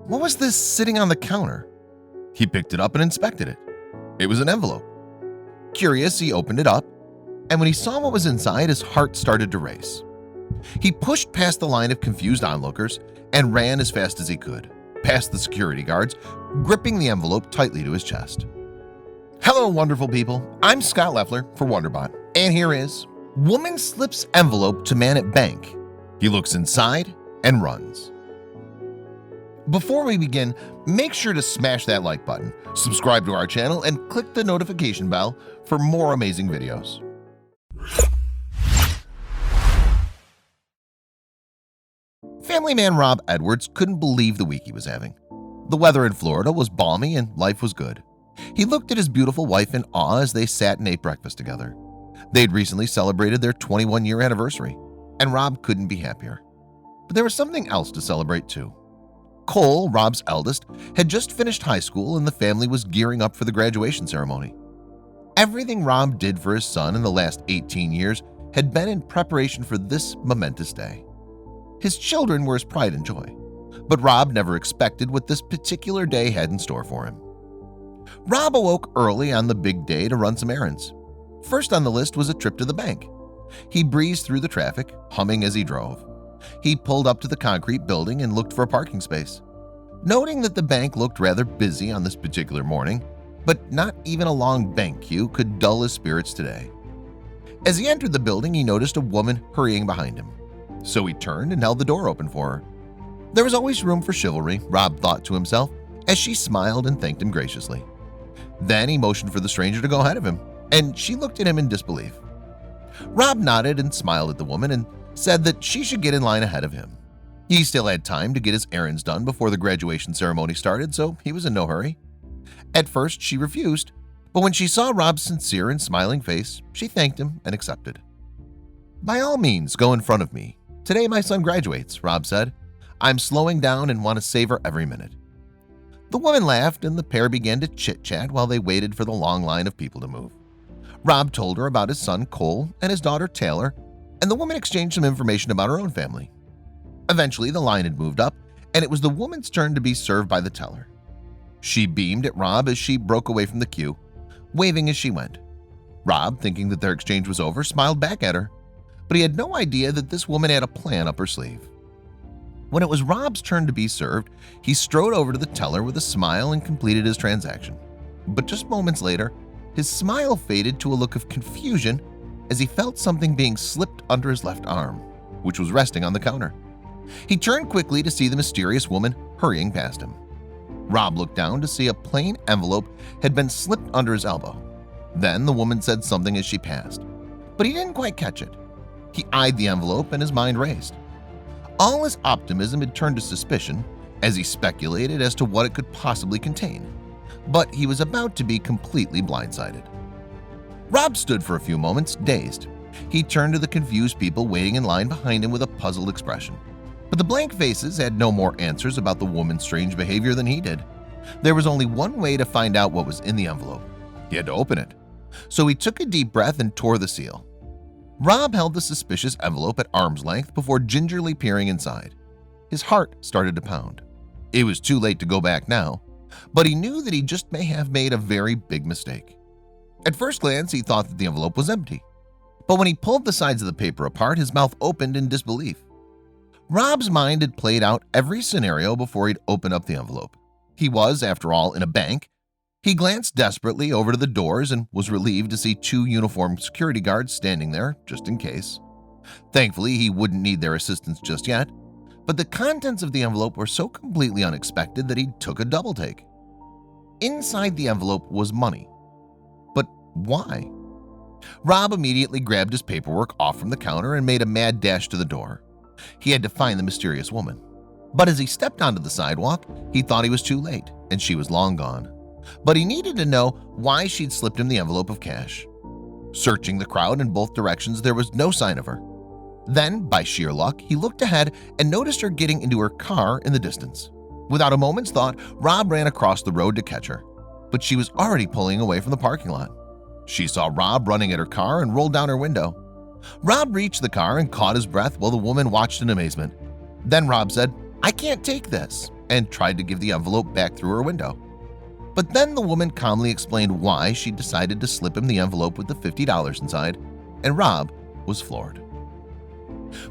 What was this sitting on the counter? He picked it up and inspected it. It was an envelope. Curious, he opened it up, and when he saw what was inside, his heart started to race. He pushed past the line of confused onlookers and ran as fast as he could, past the security guards, gripping the envelope tightly to his chest. Hello, wonderful people. I'm Scott Leffler for WonderBot, and here is Woman Slips Envelope to Man at Bank. He looks inside and runs. Before we begin, make sure to smash that like button, subscribe to our channel, and click the notification bell for more amazing videos. Family man Rob Edwards couldn't believe the week he was having. The weather in Florida was balmy and life was good. He looked at his beautiful wife in awe as they sat and ate breakfast together. They'd recently celebrated their 21-year anniversary, and Rob couldn't be happier. But there was something else to celebrate too. Cole, Rob's eldest, had just finished high school and the family was gearing up for the graduation ceremony. Everything Rob did for his son in the last 18 years had been in preparation for this momentous day. His children were his pride and joy, but Rob never expected what this particular day had in store for him. Rob awoke early on the big day to run some errands. First on the list was a trip to the bank. He breezed through the traffic, humming as he drove. He pulled up to the concrete building and looked for a parking space. Noting that the bank looked rather busy on this particular morning, but not even a long bank queue could dull his spirits today. As he entered the building, he noticed a woman hurrying behind him. So he turned and held the door open for her. There was always room for chivalry, Rob thought to himself, as she smiled and thanked him graciously. Then he motioned for the stranger to go ahead of him, and she looked at him in disbelief. Rob nodded and smiled at the woman and said that she should get in line ahead of him. He still had time to get his errands done before the graduation ceremony started, so he was in no hurry. At first, she refused, but when she saw Rob's sincere and smiling face, she thanked him and accepted. "By all means, go in front of me. Today my son graduates," Rob said. "I'm slowing down and want to savor every minute." The woman laughed and the pair began to chit-chat while they waited for the long line of people to move. Rob told her about his son Cole and his daughter Taylor, and the woman exchanged some information about her own family. Eventually, the line had moved up, and it was the woman's turn to be served by the teller. She beamed at Rob as she broke away from the queue, waving as she went. Rob, thinking that their exchange was over, smiled back at her, but he had no idea that this woman had a plan up her sleeve. When it was Rob's turn to be served, he strode over to the teller with a smile and completed his transaction. But just moments later, his smile faded to a look of confusion as he felt something being slipped under his left arm, which was resting on the counter. He turned quickly to see the mysterious woman hurrying past him. Rob looked down to see a plain envelope had been slipped under his elbow. Then the woman said something as she passed, but he didn't quite catch it. He eyed the envelope and his mind raced. All his optimism had turned to suspicion as he speculated as to what it could possibly contain, but he was about to be completely blindsided. Rob stood for a few moments, dazed. He turned to the confused people waiting in line behind him with a puzzled expression. But the blank faces had no more answers about the woman's strange behavior than he did. There was only one way to find out what was in the envelope. He had to open it. So he took a deep breath and tore the seal. Rob held the suspicious envelope at arm's length before gingerly peering inside. His heart started to pound. It was too late to go back now, but he knew that he just may have made a very big mistake. At first glance, he thought that the envelope was empty, but when he pulled the sides of the paper apart, his mouth opened in disbelief. Rob's mind had played out every scenario before he'd opened up the envelope. He was, after all, in a bank. He glanced desperately over to the doors and was relieved to see two uniformed security guards standing there, just in case. Thankfully, he wouldn't need their assistance just yet, but the contents of the envelope were so completely unexpected that he took a double take. Inside the envelope was money. But why? Rob immediately grabbed his paperwork off from the counter and made a mad dash to the door. He had to find the mysterious woman. But as he stepped onto the sidewalk, he thought he was too late, and she was long gone. But he needed to know why she'd slipped him the envelope of cash. Searching the crowd in both directions, there was no sign of her. Then, by sheer luck, he looked ahead and noticed her getting into her car in the distance. Without a moment's thought, Rob ran across the road to catch her, but she was already pulling away from the parking lot. She saw Rob running at her car and rolled down her window. Rob reached the car and caught his breath while the woman watched in amazement. Then Rob said, "I can't take this," and tried to give the envelope back through her window. But then the woman calmly explained why she decided to slip him the envelope with the $50 inside, and Rob was floored.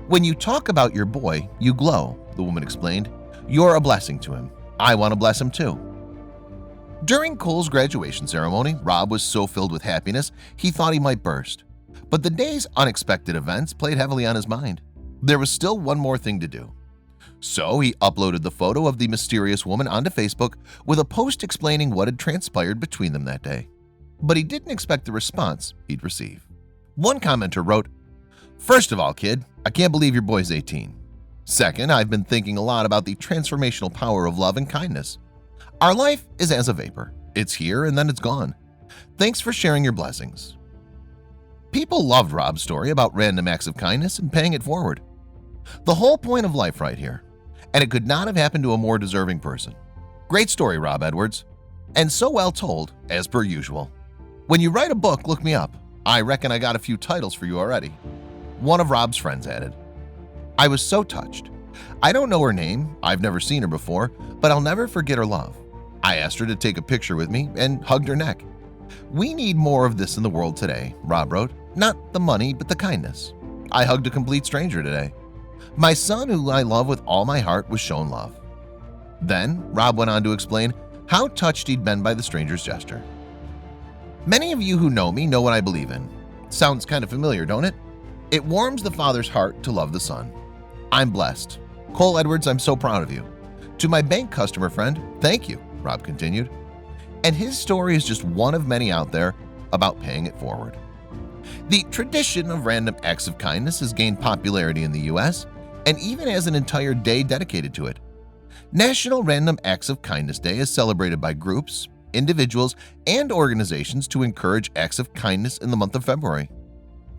"When you talk about your boy, you glow," the woman explained. "You're a blessing to him. I want to bless him too." During Cole's graduation ceremony, Rob was so filled with happiness he thought he might burst. But the day's unexpected events played heavily on his mind. There was still one more thing to do. So he uploaded the photo of the mysterious woman onto Facebook with a post explaining what had transpired between them that day. But he didn't expect the response he'd receive. One commenter wrote, "First of all, kid, I can't believe your boy's 18. Second, I've been thinking a lot about the transformational power of love and kindness. Our life is as a vapor. It's here and then it's gone. Thanks for sharing your blessings." People loved Rob's story about random acts of kindness and paying it forward. The whole point of life right here. And it could not have happened to a more deserving person. Great story, Rob Edwards. And so well told, as per usual. When you write a book, look me up. I reckon I got a few titles for you already. One of Rob's friends added. "I was so touched. I don't know her name, I've never seen her before, but I'll never forget her love. I asked her to take a picture with me and hugged her neck. We need more of this in the world today," Rob wrote. "Not the money, but the kindness. I hugged a complete stranger today. My son, who I love with all my heart, was shown love." Then Rob went on to explain how touched he'd been by the stranger's gesture. "Many of you who know me know what I believe in. Sounds kind of familiar, don't it? It warms the father's heart to love the son. I'm blessed. Cole Edwards, I'm so proud of you. To my bank customer friend, thank you," Rob continued. And his story is just one of many out there about paying it forward. The tradition of random acts of kindness has gained popularity in the US and even has an entire day dedicated to it. National Random Acts of Kindness Day is celebrated by groups, individuals, and organizations to encourage acts of kindness in the month of February.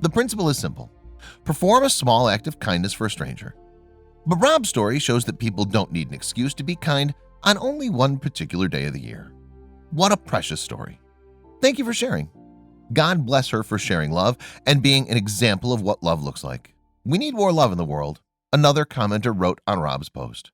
The principle is simple. Perform a small act of kindness for a stranger. But Rob's story shows that people don't need an excuse to be kind on only one particular day of the year. What a precious story. Thank you for sharing. God bless her for sharing love and being an example of what love looks like. We need more love in the world, another commenter wrote on Rob's post.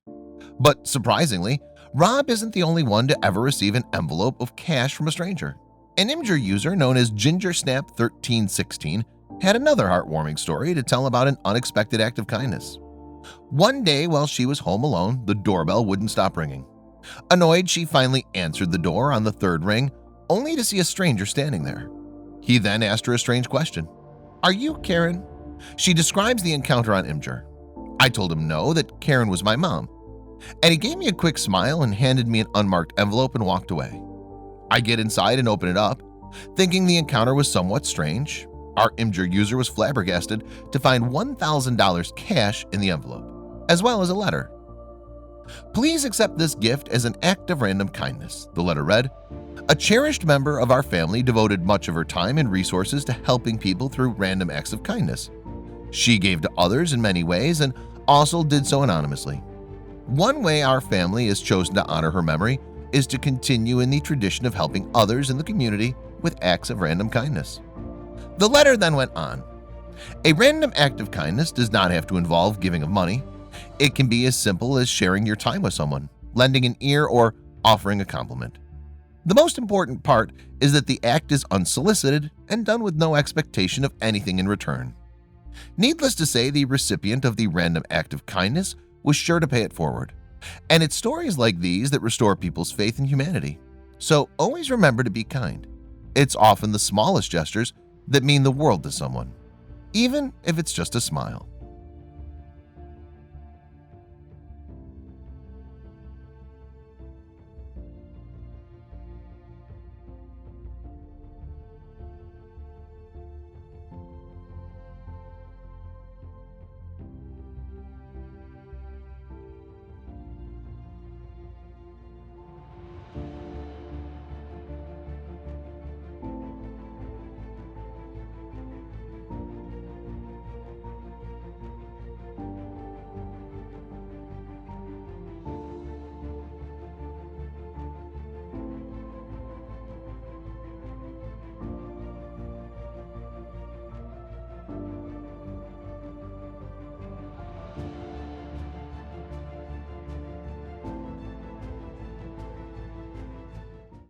But surprisingly, Rob isn't the only one to ever receive an envelope of cash from a stranger. An Imgur user known as GingerSnap1316 had another heartwarming story to tell about an unexpected act of kindness. One day while she was home alone, the doorbell wouldn't stop ringing. Annoyed, she finally answered the door on the third ring, only to see a stranger standing there. He then asked her a strange question. "Are you Karen?" She describes the encounter on Imgur. "I told him no, that Karen was my mom. And he gave me a quick smile and handed me an unmarked envelope and walked away. I get inside and open it up, thinking the encounter was somewhat strange. Our Imgur user was flabbergasted to find $1,000 cash in the envelope, as well as a letter. "Please accept this gift as an act of random kindness," the letter read. "A cherished member of our family devoted much of her time and resources to helping people through random acts of kindness. She gave to others in many ways and also did so anonymously. One way our family has chosen to honor her memory is to continue in the tradition of helping others in the community with acts of random kindness." The letter then went on. A random act of kindness does not have to involve giving of money. It can be as simple as sharing your time with someone, lending an ear, or offering a compliment. The most important part is that the act is unsolicited and done with no expectation of anything in return. Needless to say, the recipient of the random act of kindness was sure to pay it forward. And it's stories like these that restore people's faith in humanity. So always remember to be kind. It's often the smallest gestures that mean the world to someone, even if it's just a smile.